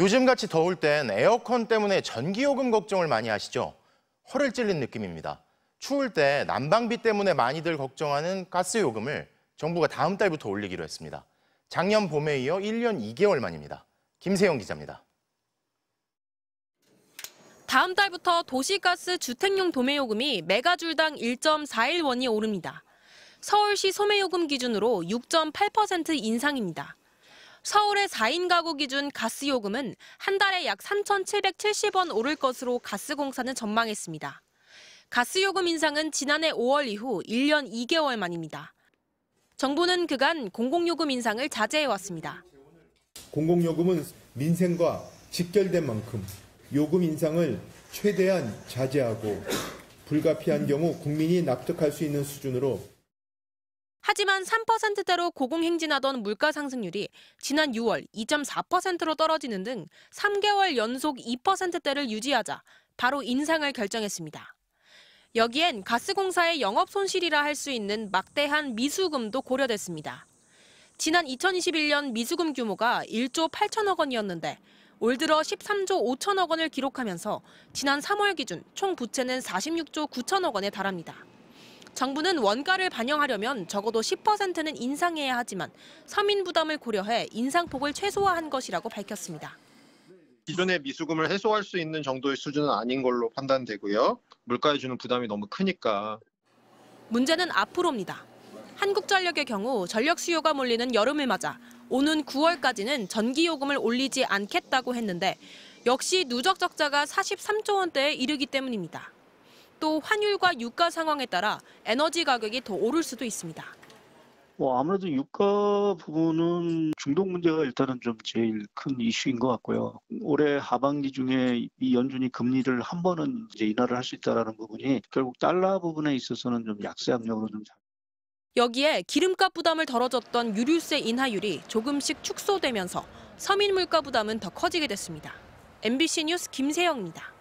요즘같이 더울 땐 에어컨 때문에 전기요금 걱정을 많이 하시죠? 허를 찔린 느낌입니다. 추울 때 난방비 때문에 많이들 걱정하는 가스요금을 정부가 다음 달부터 올리기로 했습니다. 작년 봄에 이어 1년 2개월 만입니다. 김세영 기자입니다. 다음 달부터 도시가스 주택용 도매요금이 메가줄당 1.41원이 오릅니다. 서울시 소매요금 기준으로 6.8% 인상입니다. 서울의 4인 가구 기준 가스요금은 한 달에 약 3,770원 오를 것으로 가스공사는 전망했습니다. 가스요금 인상은 지난해 5월 이후 1년 2개월 만입니다. 정부는 그간 공공요금 인상을 자제해왔습니다. 공공요금은 민생과 직결된 만큼 요금 인상을 최대한 자제하고 불가피한 경우 국민이 납득할 수 있는 수준으로. 하지만 3%대로 고공행진하던 물가 상승률이 지난 6월 2.4%로 떨어지는 등 3개월 연속 2%대를 유지하자 바로 인상을 결정했습니다. 여기엔 가스공사의 영업 손실이라 할 수 있는 막대한 미수금도 고려됐습니다. 지난 2021년 미수금 규모가 1조 8천억 원이었는데 올 들어 13조 5천억 원을 기록하면서 지난 3월 기준 총 부채는 46조 9천억 원에 달합니다. 정부는 원가를 반영하려면 적어도 10%는 인상해야 하지만 서민 부담을 고려해 인상폭을 최소화한 것이라고 밝혔습니다. 기존의 미수금을 해소할 수 있는 정도의 수준은 아닌 걸로 판단되고요. 물가에 주는 부담이 너무 크니까. 문제는 앞으로입니다. 한국전력의 경우 전력 수요가 몰리는 여름을 맞아 오는 9월까지는 전기요금을 올리지 않겠다고 했는데 역시 누적 적자가 43조 원대에 이르기 때문입니다. 또 환율과 유가 상황에 따라 에너지 가격이 더 오를 수도 있습니다. 아무래도 유가 부분은 중독 문제가 일단은 좀 제일 큰 이슈인 것 같고요. 올해 하반기 중에 이 연준이 금리를 한 번은 이제 인하를 할 수 있다라는 부분이 결국 달러 부분에 있어서는 좀 약세 압력으로 좀. 여기에 기름값 부담을 덜어줬던 유류세 인하율이 조금씩 축소되면서 서민 물가 부담은 더 커지게 됐습니다. MBC 뉴스 김세영입니다.